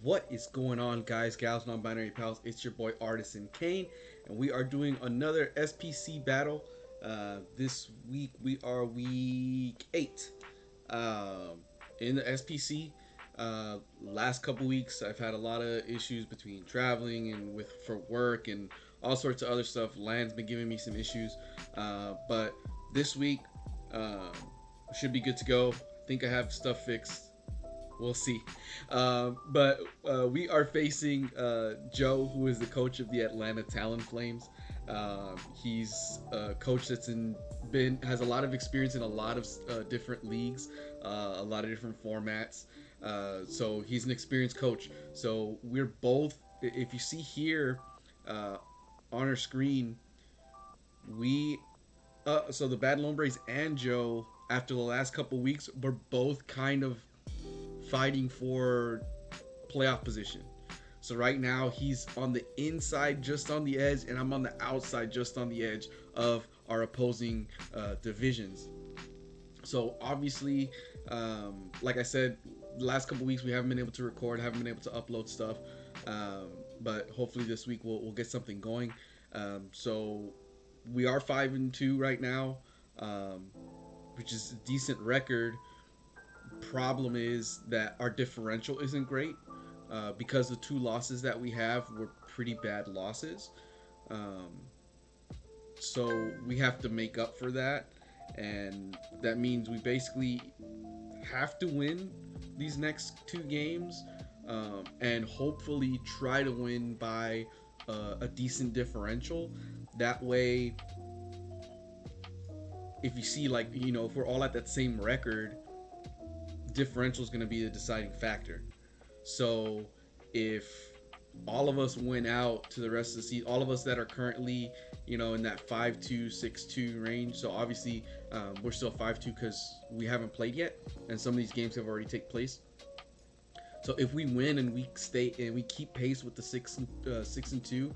What is going on, guys, gals, non-binary pals? It's your boy Artisan Kane, and we are doing another SPC battle. This week we are week 8 in the SPC. Last couple weeks I've had a lot of issues between traveling and with for work and all sorts of other stuff. Land's been giving me some issues, but this week uh, should be good to go. I think I have stuff fixed. We'll see. But we are facing Joe, who is the coach of the Atlanta Talonflames. He's a coach that's has a lot of experience in a lot of different leagues, a lot of different formats. So he's an experienced coach. So we're both. If you see here on our screen, we so the Bad Lombres and Joe, after the last couple weeks, were both kind of fighting for playoff position. So right now he's on the inside, just on the edge, and I'm on the outside, just on the edge of our opposing divisions. So obviously, like I said, the last couple weeks we haven't been able to record, haven't been able to upload stuff, but hopefully this week we'll get something going. So we are 5-2 right now, which is a decent record. Problem is that our differential isn't great, because the two losses that we have were pretty bad losses. Um, so we have to make up for that, and that means we basically have to win these next two games, and hopefully try to win by a decent differential. That way, if you see, like, if we're all at that same record, differential is going to be the deciding factor. So if all of us went out to the rest of the season, all of us that are currently, in that 5-2, 6-2 range. So obviously, we're still 5-2 because we haven't played yet, and some of these games have already taken place. So if we win and we stay and we keep pace with the 6-2,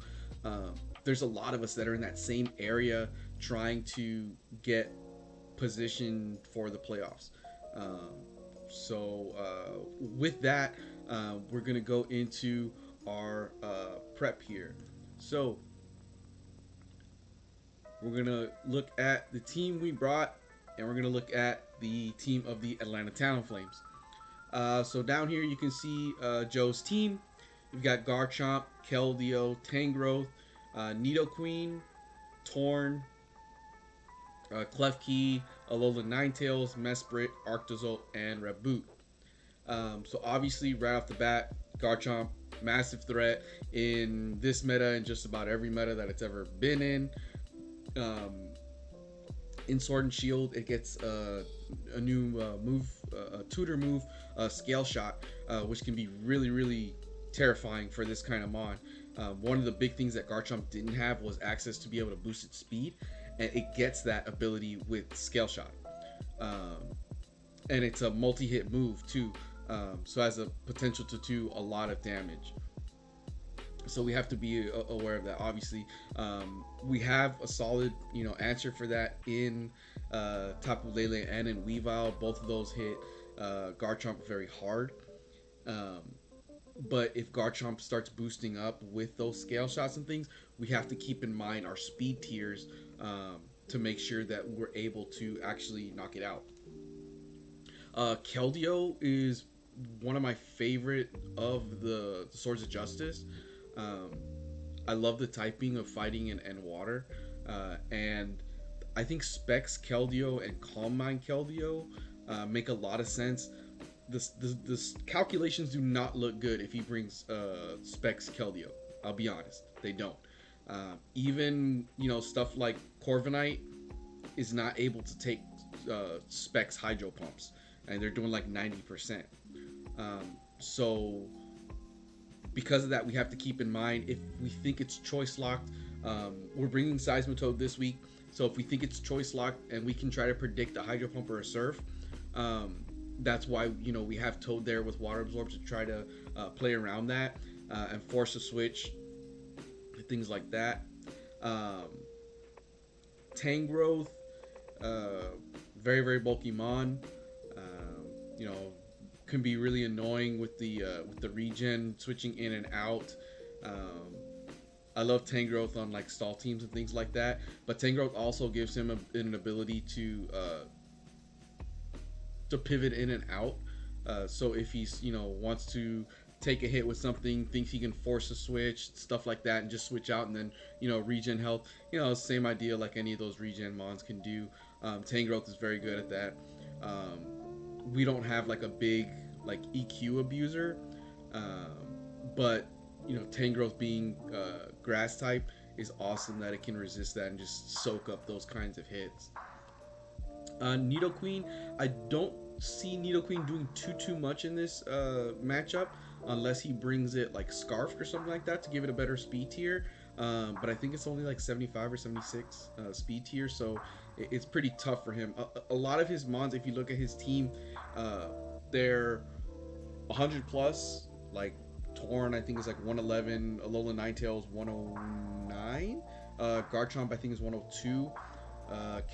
there's a lot of us that are in that same area trying to get position for the playoffs. So with that, we're gonna go into our prep here. So we're gonna look at the team we brought, and we're gonna look at the team of the Atlanta Talonflames. So down here you can see Joe's team. You've got Garchomp, Keldeo, Tangrowth, Nidoqueen, Torn, Klefki, Alola Ninetales, Mesprit, Arctozolt, and Raboot. So obviously, right off the bat, Garchomp, massive threat in this meta and just about every meta that it's ever been in. In Sword and Shield, it gets a new move, a tutor move, Scale Shot, which can be really, really terrifying for this kind of mon. One of the big things that Garchomp didn't have was access to be able to boost its speed, and it gets that ability with Scale Shot. And it's a multi-hit move too, so has a potential to do a lot of damage. So we have to be aware of that. Obviously, we have a solid, answer for that in Tapu Lele and in Weavile. Both of those hit Garchomp very hard. But if Garchomp starts boosting up with those scale shots and things, we have to keep in mind our speed tiers, to make sure that we're able to actually knock it out. Keldeo is one of my favorite of the Swords of Justice. I love the typing of fighting and water, and I think Specs Keldeo and Calm Mind Keldeo make a lot of sense. The calculations do not look good if he brings Specs Keldeo. I'll be honest, they don't. Even stuff like Corviknight is not able to take Specs Hydro Pumps, and they're doing like 90%. So because of that, we have to keep in mind, if we think it's choice locked, we're bringing Seismitoad this week. So if we think it's choice locked and we can try to predict a Hydro Pump or a Surf, that's why we have Toad there with Water Absorb to try to play around that, and force a switch, things like that. Tangrowth, very, very bulky mon. can be really annoying with the regen switching in and out. Um, I love Tangrowth on like stall teams and things like that, but Tangrowth also gives him an ability to pivot in and out. So if he's wants to take a hit with something, thinks he can force a switch, stuff like that, and just switch out and then regen health. Same idea like any of those regen mons can do. Tangrowth is very good at that. We don't have like a big like EQ abuser, but Tangrowth being grass type is awesome that it can resist that and just soak up those kinds of hits. Nidoqueen, I don't see Nidoqueen doing too much in this matchup unless he brings it like Scarfed or something like that to give it a better speed tier. But I think it's only like 75 or 76 speed tier, so it's pretty tough for him. A lot of his mons, if you look at his team, they're 100 plus. Like Torn, I think is like 111. Alola Ninetales 109. Garchomp, I think is 102.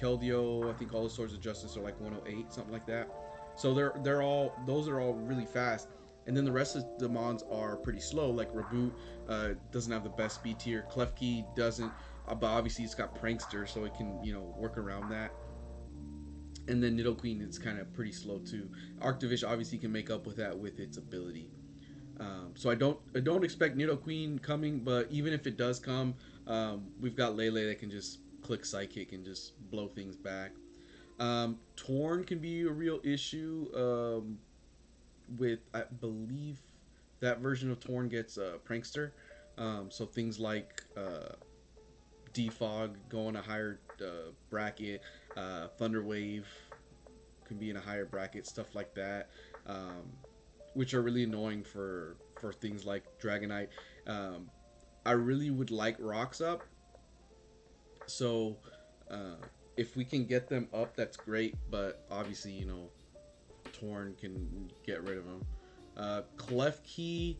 Keldeo, I think all the Swords of Justice are like 108, something like that. So those are all really fast. And then the rest of the mons are pretty slow. Like Reboot doesn't have the best speed tier. Klefki doesn't, but obviously it's got Prankster, so it can work around that. And then Nidoqueen is kind of pretty slow too. Arctovish obviously can make up with that with its ability. So I don't expect Nidoqueen coming, but even if it does come, we've got Lele that can just click Psychic and just blow things back. Torn can be a real issue with, I believe that version of Torn gets Prankster. So things like Defog going a higher bracket, Thunder Wave can be in a higher bracket, stuff like that, which are really annoying for things like Dragonite. I really would like Rocks up, so if we can get them up, that's great, but obviously Torn can get rid of them. Klefki,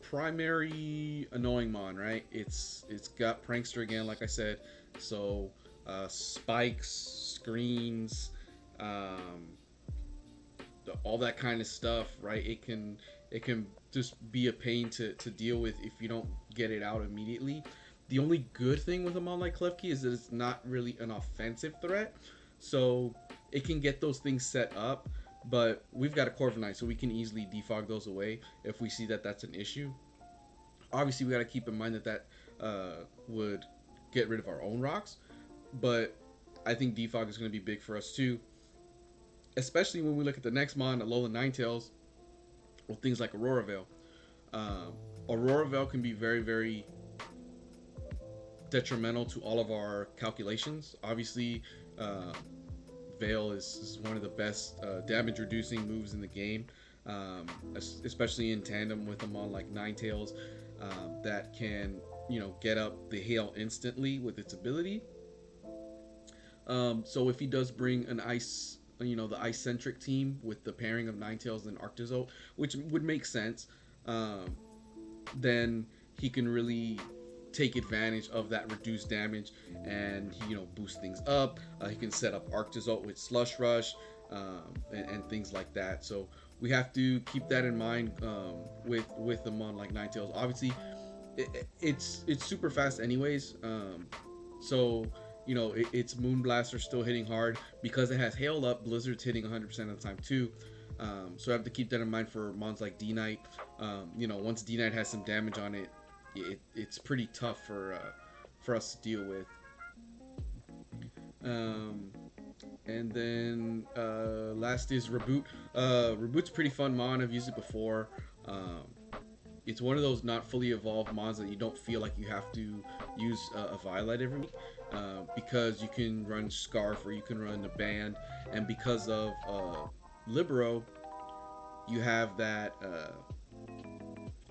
primary annoying mon, right? It's got Prankster again, like I said, so spikes, screens, all that kind of stuff, right? It can just be a pain to deal with if you don't get it out immediately. The only good thing with a mon like Klefki is that it's not really an offensive threat, so it can get those things set up, but we've got a Corviknight, so we can easily defog those away if we see that that's an issue. Obviously, we got to keep in mind that would get rid of our own rocks, but I think defog is going to be big for us too, especially when we look at the next mon, Alola Ninetales, with things like Aurora Veil. Aurora Veil can be very, very detrimental to all of our calculations. Obviously, Veil is one of the best damage reducing moves in the game, especially in tandem with a mon like Ninetales that can get up the hail instantly with its ability. So if he does bring an ice, the ice centric team with the pairing of Ninetales and Arctozolt, which would make sense, then he can really take advantage of that reduced damage and boost things up. He can set up Arctozolt with Slush Rush and things like that. So we have to keep that in mind with the mon like Ninetales. Obviously, it's super fast anyways. So its Moonblaster still hitting hard because it has Hail Up. Blizzard's hitting 100% of the time too. So I have to keep that in mind for mons like D-Knight. Once D-Knight has some damage on it, it's pretty tough for us to deal with. And then last is Reboot. Reboot's pretty fun mon. I've used it before. It's one of those not fully evolved mons that you don't feel like you have to use a Violet every week, because you can run Scarf or you can run the Band, and because of Libero, you have that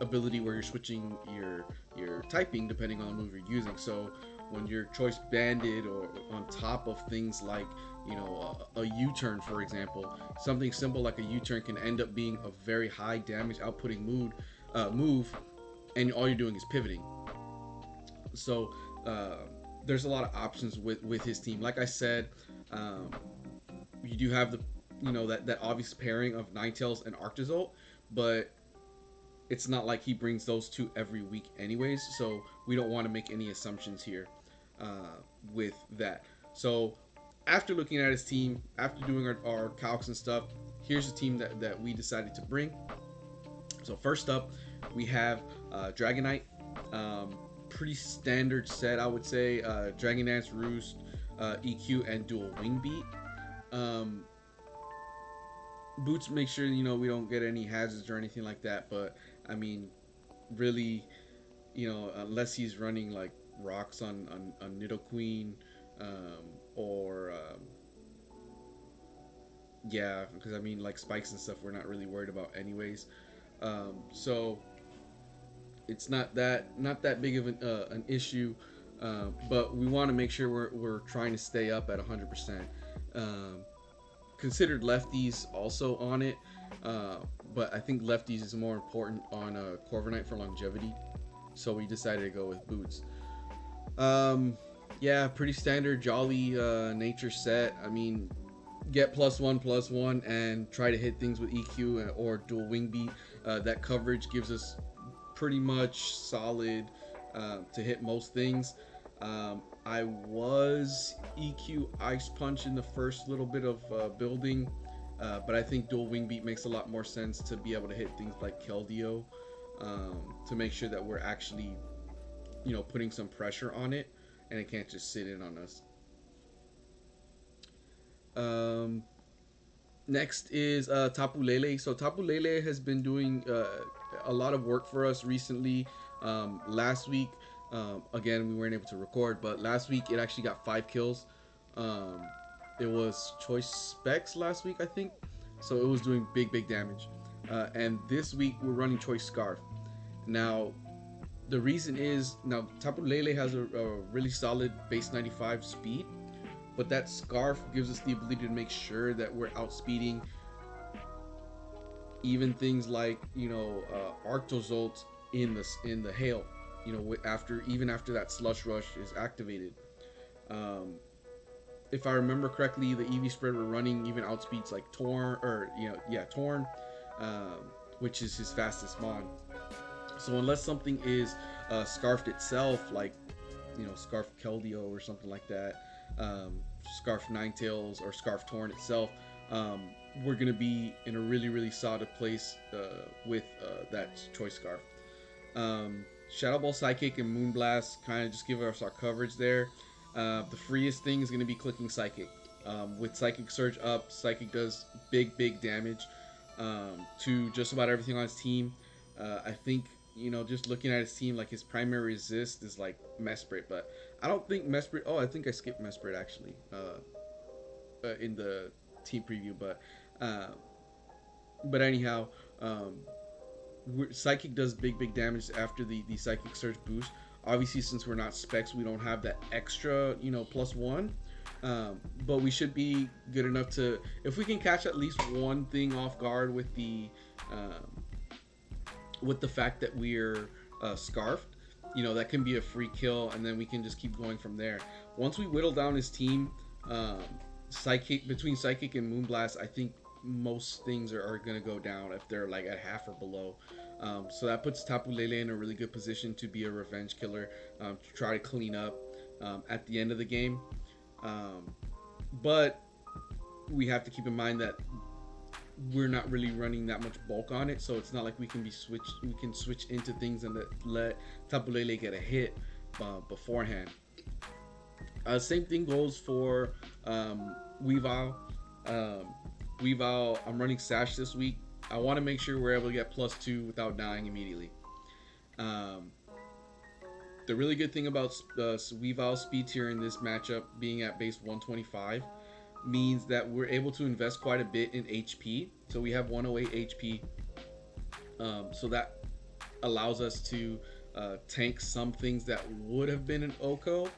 ability where you're switching your typing depending on the move you're using. So when you're choice banded or on top of things like a U-turn, for example, something simple like a U-turn can end up being a very high damage outputting move, and all you're doing is pivoting. So there's a lot of options with his team. Like I said, you do have that obvious pairing of Ninetales and Arctozolt, but it's not like he brings those two every week anyways, so we don't want to make any assumptions here with that. So after looking at his team, after doing our calcs and stuff, here's the team that we decided to bring. So first up, we have Dragonite. Pretty standard set, I would say. Dragon Dance, Roost, EQ, and Dual Wing Beat. Boots make sure we don't get any hazards or anything like that. But I mean, really, unless he's running like rocks on Nidoqueen, or yeah, because I mean like spikes and stuff, we're not really worried about anyways. So it's not that big of an issue, but we want to make sure we're trying to stay up at 100%. Considered lefties also on it, but I think lefties is more important on Corviknight for longevity, so we decided to go with Boots. Yeah, pretty standard jolly nature set. I mean, get +1/+1 and try to hit things with EQ or Dual Wing Beat. That coverage gives us pretty much solid to hit most things. I was EQ Ice Punch in the first little bit of building, but I think Dual Wing Beat makes a lot more sense to be able to hit things like Keldeo, to make sure that we're actually, putting some pressure on it, and it can't just sit in on us. Next is Tapu Lele. So Tapu Lele has been doing a lot of work for us recently. Last week, again, we weren't able to record, but last week it actually got 5 kills. It was Choice Specs last week, I think. So it was doing big damage. And this week we're running Choice Scarf. Now, the reason is, Tapu Lele has a really solid base 95 speed, but that Scarf gives us the ability to make sure that we're outspeeding even things like Arctozolt in the hail, after that Slush Rush is activated. If I remember correctly, the EV spread we're running even outspeeds like Torn, Torn, which is his fastest mon. So unless something is scarfed itself, like Scarf Keldeo or something like that, Scarf Ninetales or Scarf Torn itself, we're gonna be in a really solid place with that Choice Scarf. Shadow Ball, Psychic, and Moonblast kind of just give us our coverage there. The freest thing is gonna be clicking Psychic. With Psychic Surge up, Psychic does big damage to just about everything on his team. I think just looking at his team, like his primary resist is like Mesprit, but I don't think Mesprit. Oh, I think I skipped Mesprit actually in the team preview, but anyhow, Psychic does big damage after the Psychic Surge boost. Obviously, since we're not specs, we don't have that extra +1, but we should be good enough to, if we can catch at least one thing off guard with the fact that we're scarfed, that can be a free kill, and then we can just keep going from there. Once we whittle down his team, between Psychic and Moonblast, I think most things are going to go down if they're like at half or below. So that puts Tapu Lele in a really good position to be a revenge killer, to try to clean up at the end of the game. But we have to keep in mind that we're not really running that much bulk on it, so it's not like we can switch into things and let Tapu Lele get a hit beforehand. Same thing goes for Weavile. Weavile, I'm running Sash this week. I want to make sure we're able to get +2 without dying immediately. The really good thing about Weavile speed tier in this matchup being at base 125 means that we're able to invest quite a bit in HP. So we have 108 HP. So that allows us to tank some things that would have been an OHKO.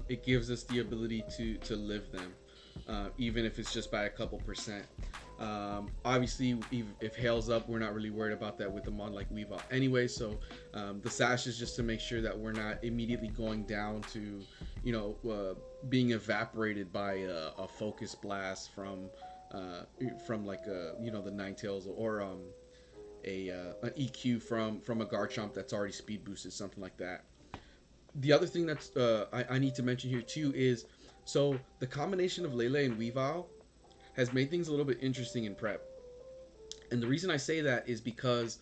It gives us the ability to live them, even if it's just by a couple percent. Obviously, if Hail's up, we're not really worried about that with a mod like Weavile anyway. So the Sash is just to make sure that we're not immediately going down to being evaporated by a Focus Blast from from like the Ninetales, or an EQ from a Garchomp that's already speed boosted, something like that. The other thing that's I need to mention here too is, so the combination of Lele and Weavile has made things a little bit interesting in prep. And the reason I say that is because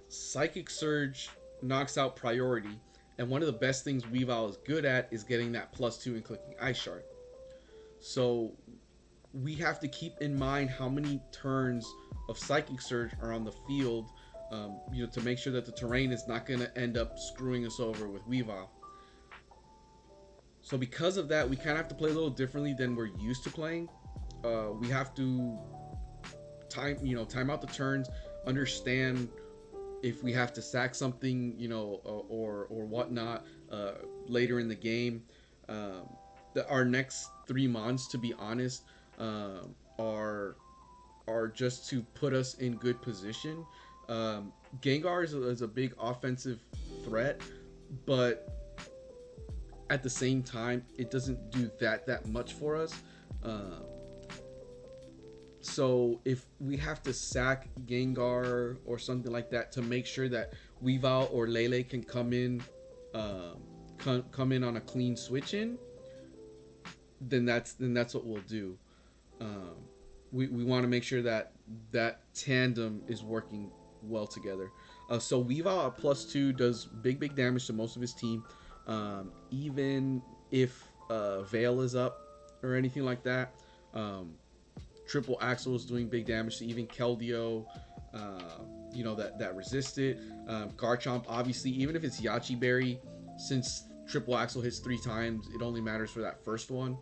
Psychic Surge knocks out priority, and one of the best things Weavile is good at is getting that +2 and clicking Ice Shard. So we have to keep in mind how many turns of Psychic Surge are on the field, to make sure that the terrain is not going to end up screwing us over with Weavile. So because of that, we kind of have to play a little differently than we're used to playing. We have to time out the turns, understand if we have to sack something, or whatnot later in the game. Our next 3 months, to be honest, are just to put us in good position. Gengar is a big offensive threat, but at the same time, it doesn't do that much for us. So if we have to sack Gengar or something like that to make sure that Weavile or Lele can come in on a clean switch in, then that's what we'll do. We want to make sure that tandem is working well together. So Weavile at +2 does big damage to most of his team, even if Veil is up or anything like that. Triple Axel is doing big damage to even Keldeo, that resist it. Garchomp, obviously, even if it's Yachi Berry, since Triple Axel hits 3 times, it only matters for that first one.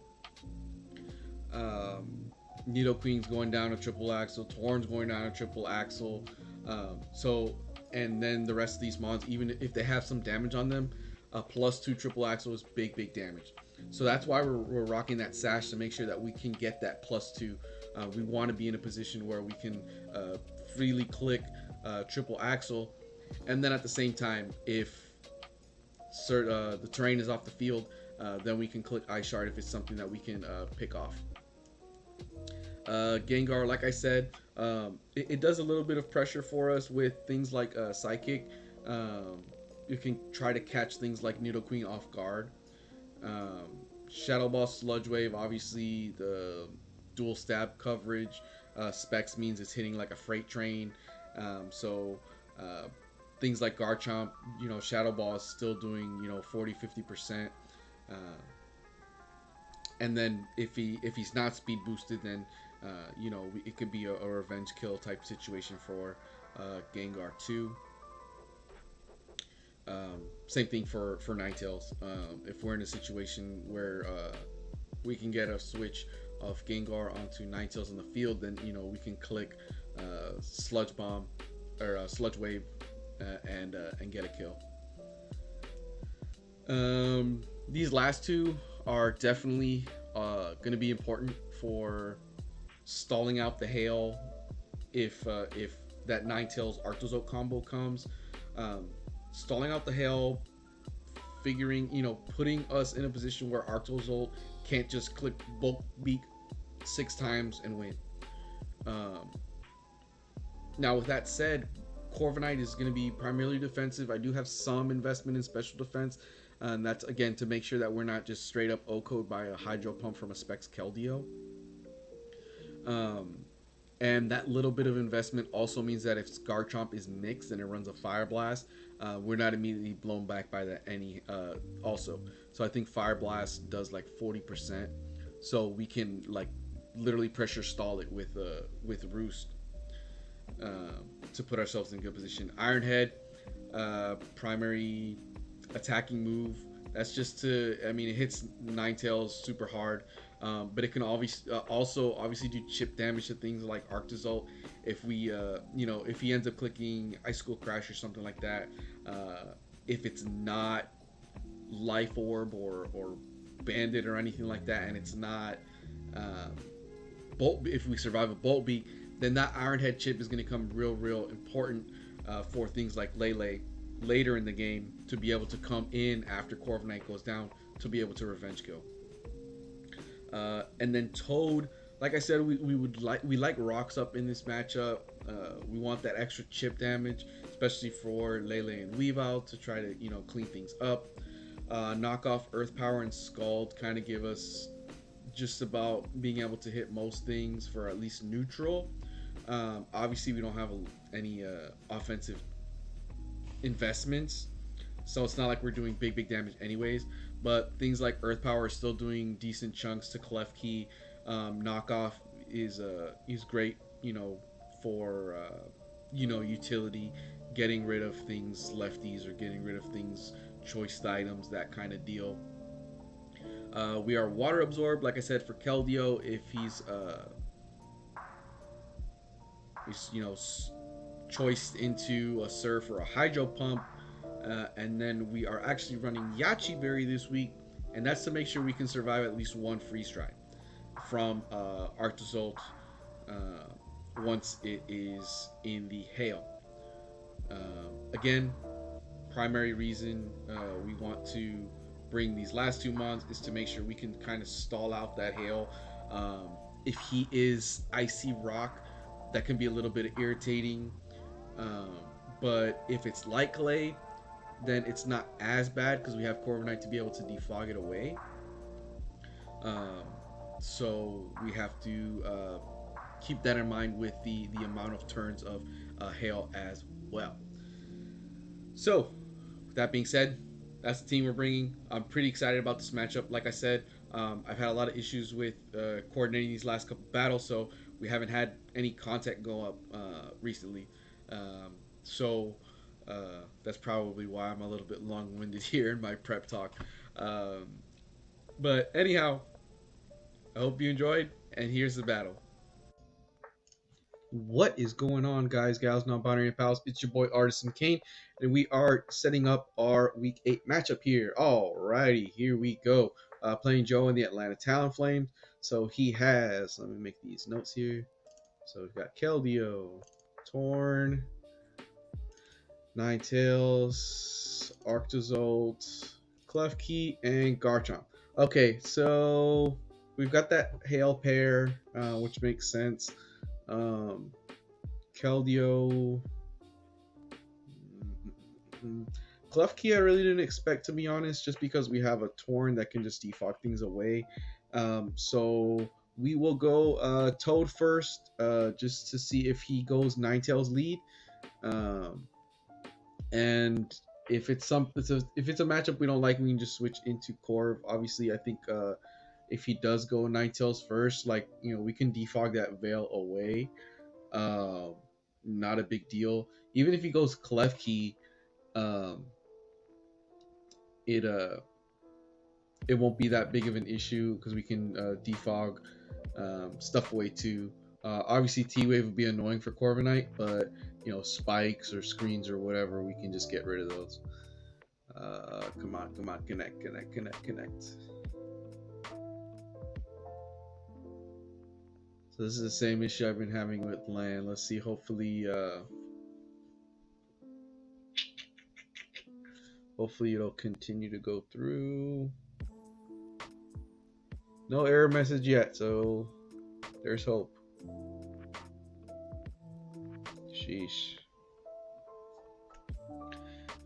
Nidoqueen's going down to Triple Axel, Torn's going down to Triple Axel. And then the rest of these mons, even if they have some damage on them, +2 Triple Axel is big damage. So that's why we're rocking that sash, to make sure that we can get that +2. We want to be in a position where we can freely click Triple Axel, and then at the same time, if the terrain is off the field, then we can click Ice Shard if it's something that we can pick off. Gengar, like I said, it does a little bit of pressure for us with things like Psychic. You can try to catch things like Nidoqueen off guard. Shadow Ball, Sludge Wave, obviously the dual stab coverage. Specs means it's hitting like a freight train. Things like Garchomp, Shadow Ball is still doing 40-50%. And then if he's not speed boosted, then it could be a revenge kill type situation for Gengar too. Same thing for Ninetales. If we're in a situation where we can get a switch of Gengar onto Ninetales in the field, then we can click Sludge Bomb or Sludge Wave and get a kill. These last two are definitely going to be important for stalling out the hail if that Ninetales Arctozolt combo comes. Stalling out the hail, figuring, putting us in a position where Arctozolt can't just click Bulk Beak 6 times and win. Now, with that said, Corviknight is going to be primarily defensive. I do have some investment in special defense, and that's, again, to make sure that we're not just straight up O-code by a Hydro Pump from a Specs Keldeo. And that little bit of investment also means that if Garchomp is mixed and it runs a Fire Blast, we're not immediately blown back by that also. So I think Fire Blast does like 40%. So we can like literally pressure stall it with Roost to put ourselves in good position. Iron Head, primary attacking move. That's just it hits Ninetales super hard. But it can also obviously do chip damage to things like Arctozolt. If we, if he ends up clicking Icicle Crash or something like that, if it's not Life Orb or Bandit or anything like that, and it's not Bolt, if we survive a Bolt Beak, then that Iron Head chip is going to come real important for things like Lele later in the game to be able to come in after Corviknight goes down to be able to revenge kill. And then Toad, like I said, we like rocks up in this matchup. We want that extra chip damage, especially for Lele and Weavile to try to clean things up. Knock off Earth Power and Scald kind of give us just about being able to hit most things for at least neutral. Obviously, we don't have any offensive investments, so it's not like we're doing big damage anyways. But things like Earth Power are still doing decent chunks to Klefki. Knockoff is great, for utility, getting rid of things lefties or getting rid of things choice items, that kind of deal. We are water absorbed, like I said, for Keldeo if he's choiced into a surf or a hydro pump. And then we are actually running Yachi Berry this week, and that's to make sure we can survive at least one freeze dry from Arctozolt once it is in the hail. Again, primary reason we want to bring these last 2 months is to make sure we can kind of stall out that hail. If he is icy rock, that can be a little bit irritating. Um, but if it's light clay, then it's not as bad because we have Corviknight to be able to defog it away. Um, so we have to keep that in mind with the amount of turns of hail as well. So, with that being said, that's the team we're bringing. I'm pretty excited about this matchup. Like I said, I've had a lot of issues with coordinating these last couple battles, so we haven't had any content go up recently. So that's probably why I'm a little bit long-winded here in my prep talk. But anyhow, I hope you enjoyed, and here's the battle. What is going on, guys, gals, non-binary pals? It's your boy Artisan Kane, and we are setting up our Week 8 matchup here. Alrighty, here we go. Playing Joe in the Atlanta Talonflames. So he has, let me make these notes here. So we've got Keldeo, Torn, Ninetales, Arctozolt, Klefki, and Garchomp. Okay, so we've got that Hail pair, which makes sense. Keldeo, Klefki I really didn't expect, to be honest, just because we have a Torn that can just defog things away. So we will go Toad first, just to see if he goes Ninetales lead. And if it's a matchup we don't like, we can just switch into Corv. Obviously, I think if he does go Ninetales first, we can defog that Veil away. Not a big deal. Even if he goes Klefki, it won't be that big of an issue because we can defog stuff away too. Obviously, T-Wave would be annoying for Corviknight, but spikes or screens or whatever, we can just get rid of those. Come on, connect. So this is the same issue I've been having with land. Let's see, hopefully it'll continue to go through. No error message yet, so there's hope. Sheesh.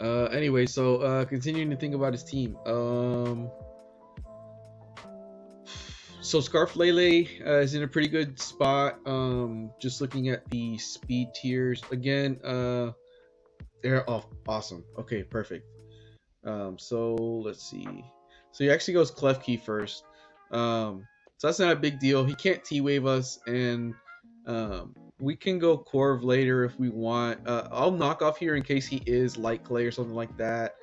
Anyway, so continuing to think about his team. So Scarf Lele is in a pretty good spot. Just looking at the speed tiers again. They're awesome. Okay, perfect. So let's see. So he actually goes Klefki first. So that's not a big deal. He can't T-Wave us, and we can go Corv later if we want. I'll knock off here in case he is Light Clay or something like that.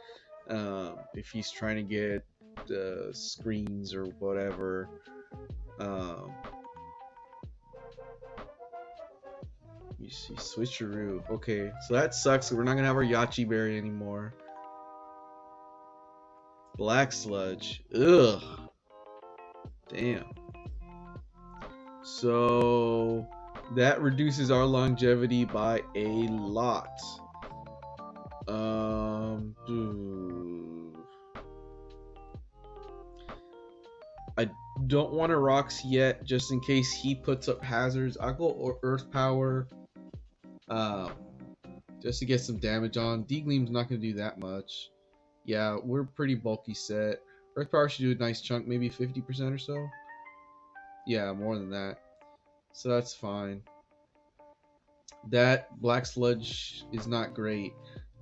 If he's trying to get screens or whatever. You see, switcheroo. Okay, so that sucks. We're not gonna have our Yachi Berry anymore. Black Sludge. Ugh. Damn. So that reduces our longevity by a lot. Don't want to rocks yet, just in case he puts up hazards. I'll go Earth Power, um, just to get some damage on. D-Gleam's not going to do that much. Yeah, we're pretty bulky set. Earth Power should do a nice chunk, maybe 50% or so. Yeah, more than that. So that's fine. That Black Sludge is not great.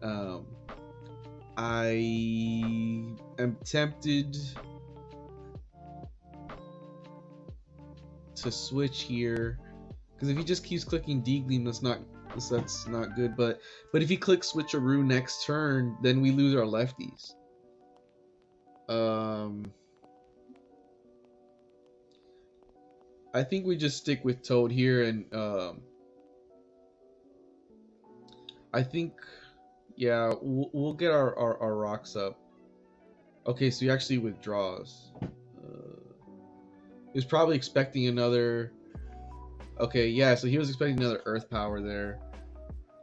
I am tempted to switch here, because if he just keeps clicking D-Gleam, that's not good. But if he clicks Switcheroo next turn, then we lose our lefties. I think we just stick with Toad here, and I think, yeah, we'll get our rocks up. Okay, so he actually withdraws. He was probably expecting another. Okay, yeah, so he was expecting another Earth Power there.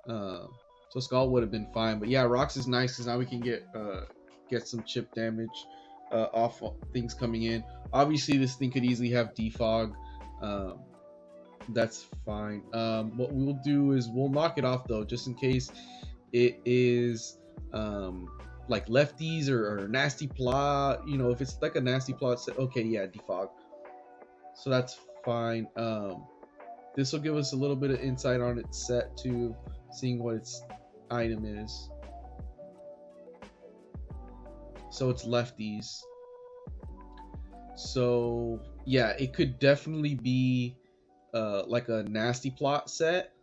So Skull would have been fine, but yeah, rocks is nice because now we can get some chip damage off things coming in. Obviously, this thing could easily have defog. That's fine. What we'll do is we'll knock it off though, just in case it is like lefties or nasty plot. You know, if it's like a nasty plot, okay, yeah, defog. So that's fine. This will give us a little bit of insight on its set too, seeing what its item is. So it's lefties. So yeah, it could definitely be like a nasty plot set.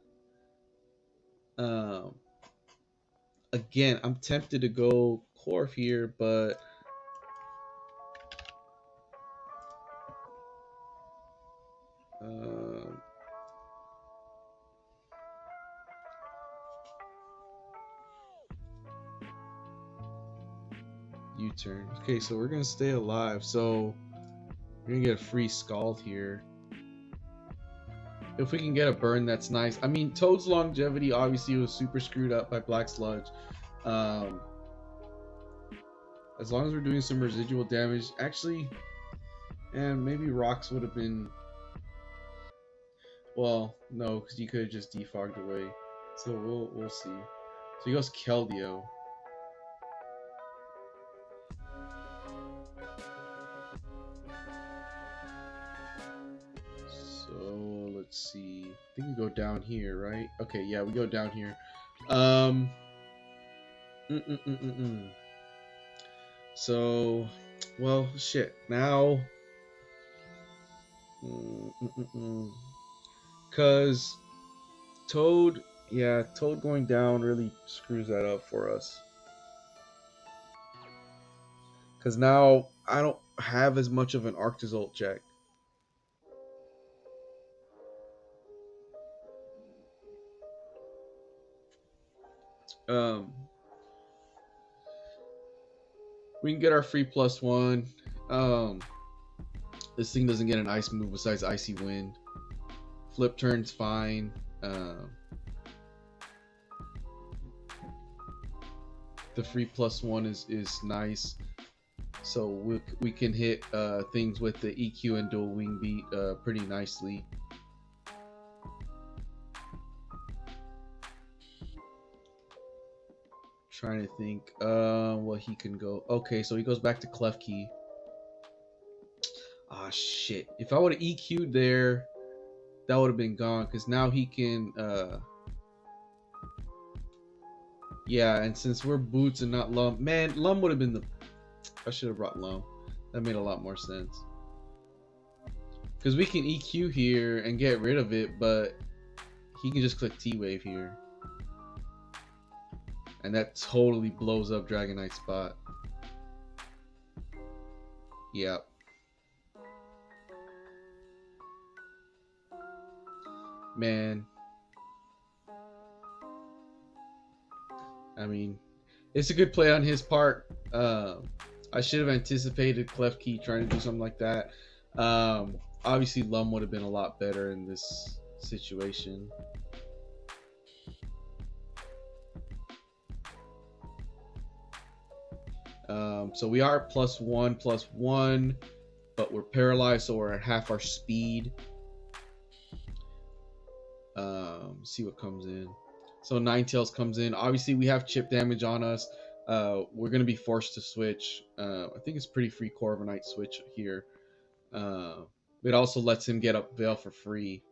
Again, I'm tempted to go Corf here, but U-turn. Okay, so we're gonna stay alive. So we're gonna get a free Scald here. If we can get a burn, that's nice. I mean, Toad's longevity obviously was super screwed up by Black Sludge. As long as we're doing some residual damage, actually, and maybe rocks would have been. Well, no, because you could have just defogged away. So we'll see. So he goes Keldeo. So let's see. I think we go down here, right? Okay, yeah, we go down here. So, well, shit. Now, cause Toad, yeah, Toad going down really screws that up for us. Cause now I don't have as much of an Arctozolt check. We can get our free +1. This thing doesn't get an ice move besides Icy Wind. Flip turn's fine. The free +1 is nice. So we can hit things with the EQ and dual wing beat pretty nicely. Trying to think what he can go. Okay, so he goes back to Klefki. Ah, shit. If I would have EQ'd there, that would have been gone, because now he can yeah, and since we're Boots and not Lum, man, Lum would have been the. I should have brought Lum. That made a lot more sense. Because we can EQ here and get rid of it, but he can just click T-Wave here. And that totally blows up Dragonite spot. Yep. Man. I mean, it's a good play on his part. I should have anticipated Klefki trying to do something like that. Obviously, Lum would have been a lot better in this situation. So we are +1/+1. but we're paralyzed, so we're at half our speed. See what comes in. So Ninetales comes in. Obviously, we have chip damage on us. We're gonna be forced to switch. I think it's pretty free Corviknight switch here. It also lets him get up Veil for free.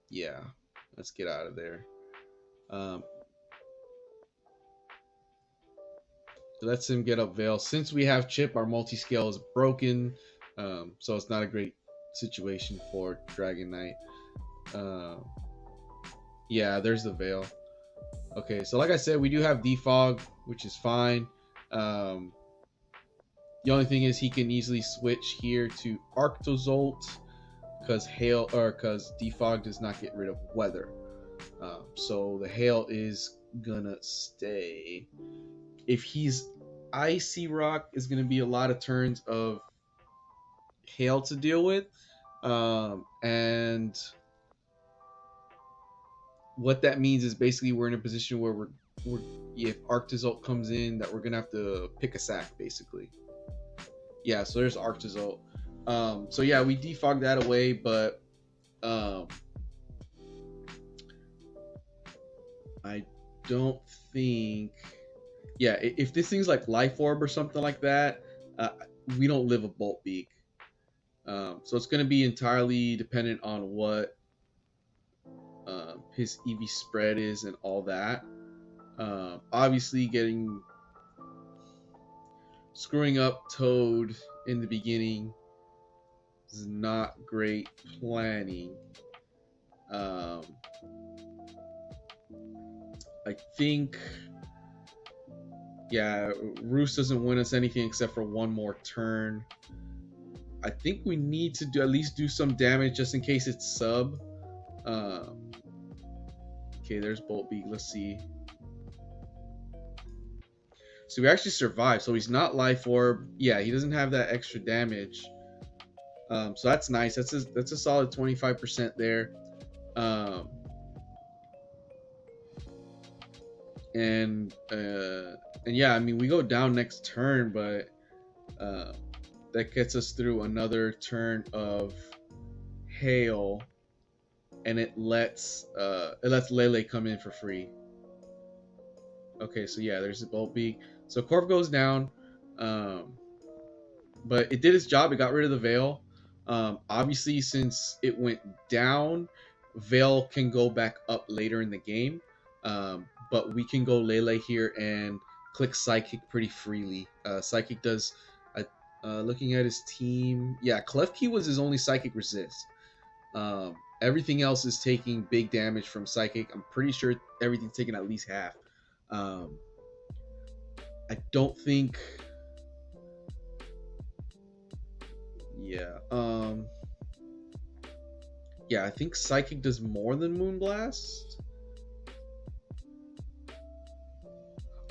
Yeah, let's get out of there. Lets him get up Veil. Since we have chip, our multi-scale is broken, so it's not a great situation for Dragon Knight. Yeah, there's the Veil. Okay, so like I said, we do have Defog, which is fine. The only thing is he can easily switch here to Arctozolt because Defog does not get rid of weather. So the Hail is gonna stay. If he's Icy Rock, is gonna be a lot of turns of Hail to deal with, and what that means is basically we're in a position where we're if Arctozolt comes in, that we're gonna have to pick a sack basically. Yeah, so there's Arctozolt. So yeah, we defog that away, but I don't think. Yeah, if this thing's like Life Orb or something like that, we don't live a Bolt Beak. So it's going to be entirely dependent on what his EV spread is and all that. Obviously, screwing up Toad in the beginning is not great planning. I think, yeah, Roost doesn't win us anything except for one more turn. I think we need to at least do some damage just in case it's sub. Okay, there's Bolt Beak. Let's see. So we actually survived. So he's not Life Orb. Yeah, he doesn't have that extra damage. So that's nice. That's a solid 25% there. And yeah, I mean, we go down next turn, but that gets us through another turn of Hail, and it lets Lele come in for free. Okay, so yeah, there's the Bolt Beak. So Corv goes down, but it did its job. It got rid of the Veil. Obviously, since it went down, Veil can go back up later in the game. But we can go Lele here and click Psychic pretty freely. Psychic does, looking at his team, yeah, Klefki was his only Psychic resist. Everything else is taking big damage from Psychic. I'm pretty sure everything's taking at least half. I don't think... Yeah. Yeah, I think Psychic does more than Moonblast.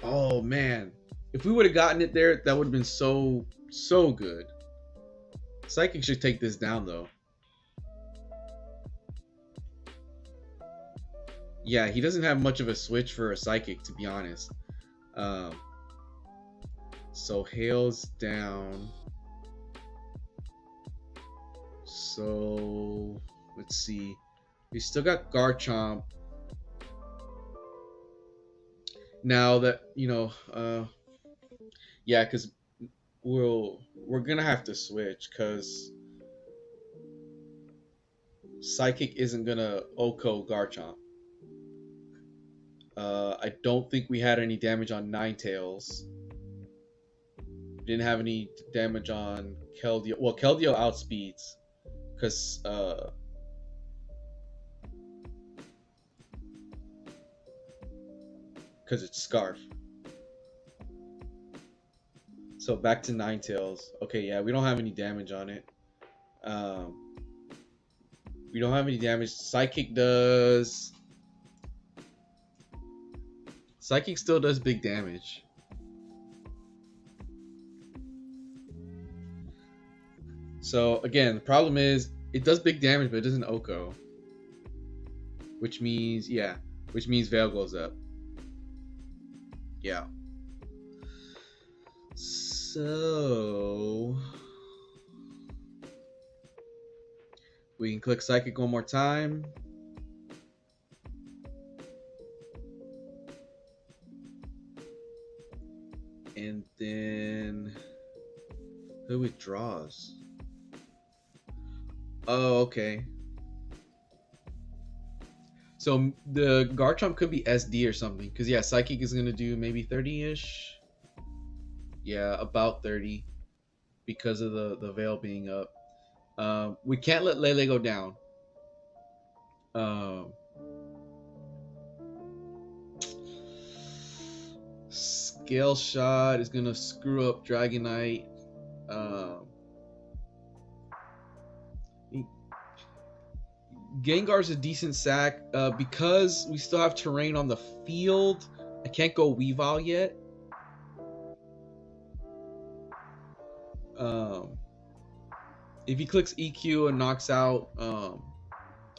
Oh man, if we would have gotten it there, that would have been so good. Psychic should take this down though. Yeah, he doesn't have much of a switch for a Psychic, to be honest. So Hail's down. So let's see. We still got Garchomp. Now that, you know, yeah, because we're gonna have to switch because Psychic isn't gonna Oko Garchomp. I don't think we had any damage on Ninetales. Didn't have any damage on Keldeo. Well, Keldeo outspeeds because it's Scarf. So back to Ninetales. Okay, yeah, we don't have any damage on it. We don't have any damage. Psychic does. Psychic still does big damage. So again, the problem is it does big damage, but it doesn't Oko. Which means, yeah, Veil goes up. Yeah. So we can click Psychic one more time. And then who withdraws? Oh, okay. So the Garchomp could be SD or something. Because, yeah, Psychic is going to do maybe 30-ish. Yeah, about 30. Because of the Veil being up. We can't let Lele go down. Scale Shot is going to screw up Dragonite. Gengar's a decent sack. Because we still have terrain on the field, I can't go Weavile yet. If he clicks EQ and knocks out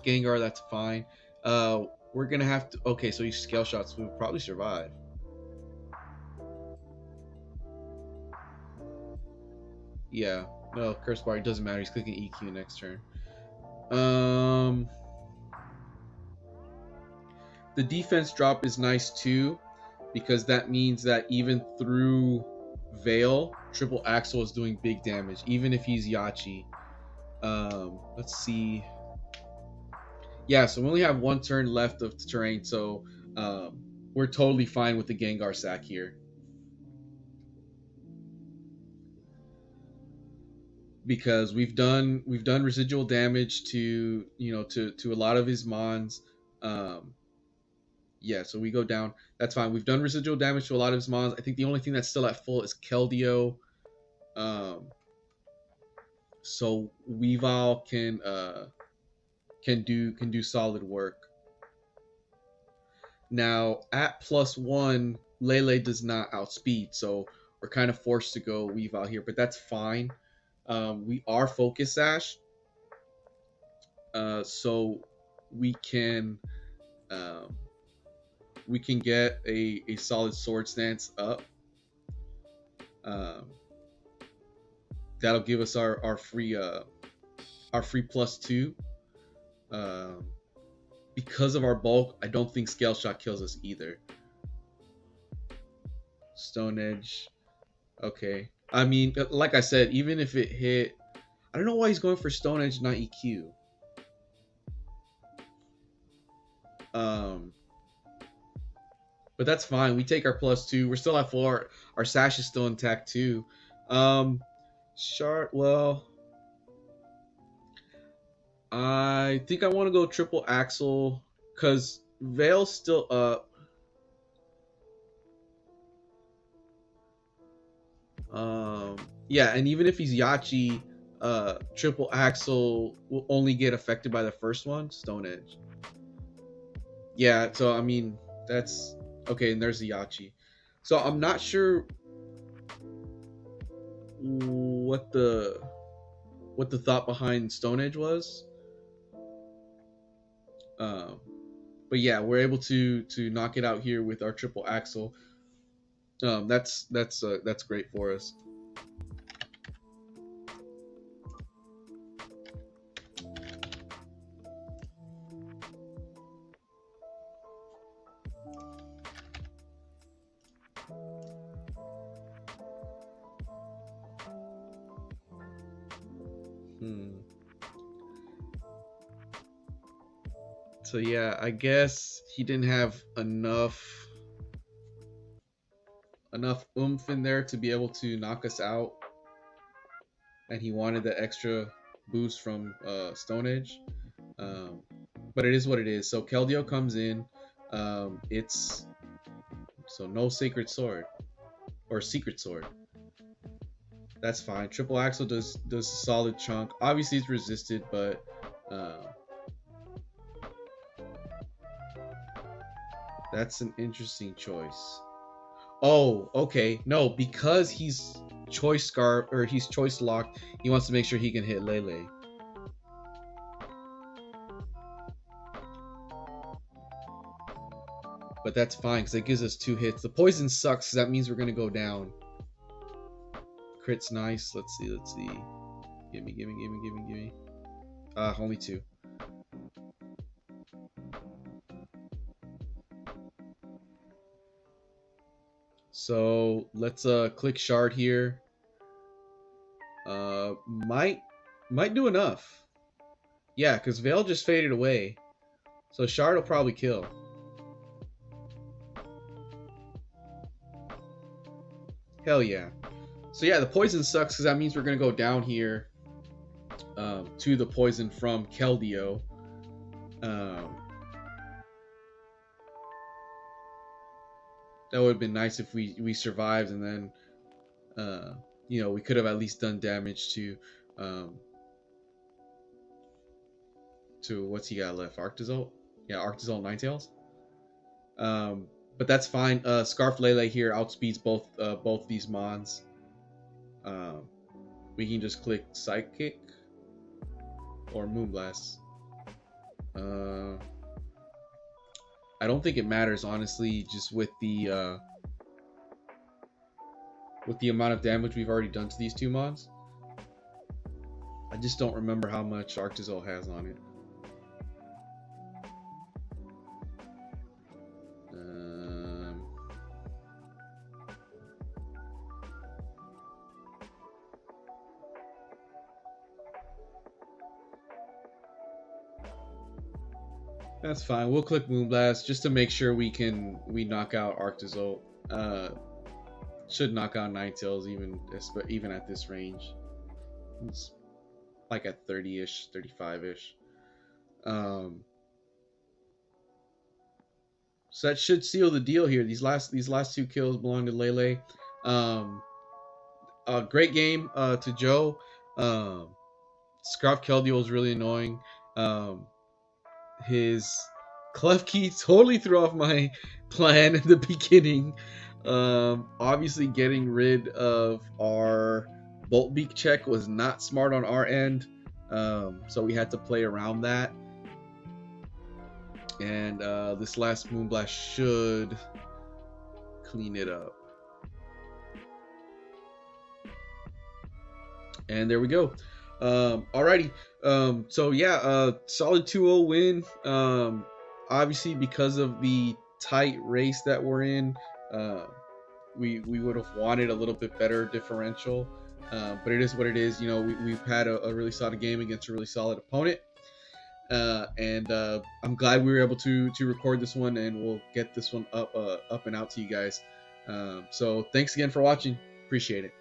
Gengar, that's fine. We're gonna have to. Okay, so he Scale Shots. We'll probably survive. Yeah. No, Curse Bar. It doesn't matter. He's clicking EQ next turn. The defense drop is nice too, because that means that even through Veil, Triple Axle is doing big damage, even if he's Yachi. Let's see. Yeah, so we only have one turn left of the terrain, so we're totally fine with the Gengar sack here. Because we've done residual damage to to a lot of his mons. Yeah, so we go down. That's fine. We've done residual damage to a lot of his mons. I think the only thing that's still at full is Keldeo. So Weavile can do solid work. Now at +1, Lele does not outspeed, so we're kind of forced to go Weavile here, but that's fine. We are Focus Sash, so we can get a solid Sword Stance up. That'll give us our free +2. Because of our bulk, I don't think Scale Shot kills us either. Stone Edge. Okay. I mean, like I said, even if it hit, I don't know why he's going for Stone Edge, not EQ. But that's fine. We take our +2. We're still at 4. Our Sash is still intact too. Shard. Well, I think I want to go Triple Axle because Veil's still up. Yeah, and even if he's Yachi, Triple Axle will only get affected by the first one, Stone Edge. Yeah, so I mean that's okay. And there's the Yachi. So I'm not sure what the thought behind Stone Edge was. But yeah, we're able to knock it out here with our Triple Axle. That's great for us. So yeah, I guess he didn't have enough oomph in there to be able to knock us out, and he wanted the extra boost from Stone Edge. But it is what it is. So Keldeo comes in. It's so no Sacred Sword or Secret Sword. That's fine. Triple Axle does a solid chunk. Obviously, it's resisted, but that's an interesting choice. Oh, okay. No, because he's choice scarf or he's choice locked, he wants to make sure he can hit Lele. but that's fine because it gives us 2 hits. The poison sucks because that means we're gonna go down. Crit's nice. Let's see. Gimme. Only 2. So let's click shard here. Might do enough. Yeah, because Veil just faded away. So shard will probably kill. Hell yeah. So yeah, the poison sucks because that means we're gonna go down here to the poison from Keldeo. That would have been nice if we survived, and then you know, we could have at least done damage to what's he got left? Arctozolt? Yeah, Arctozolt Ninetales. But that's fine. Scarf Lele here outspeeds both these mons. We can just click Psychic or Moonblast. I don't think it matters, honestly, just with the amount of damage we've already done to these 2 mons. I just don't remember how much Arctozolt has on it. That's fine. We'll click Moonblast just to make sure we knock out Arctozolt. Should knock out Ninetales even at this range. It's like at 30-ish, 35-ish. So that should seal the deal here. These last 2 kills belong to Lele. Great game to Joe. Scarf Keldeo was really annoying. His Klefki totally threw off my plan at the beginning. Obviously getting rid of our Bolt Beak check was not smart on our end. So we had to play around that. And this last Moonblast should clean it up. And there we go. Alrighty. So yeah, solid 2-0 win. Obviously because of the tight race that we're in, we would have wanted a little bit better differential, but it is what it is. You know, we've had a really solid game against a really solid opponent, and I'm glad we were able to record this one, and we'll get this one up and out to you guys. So thanks again for watching. Appreciate it.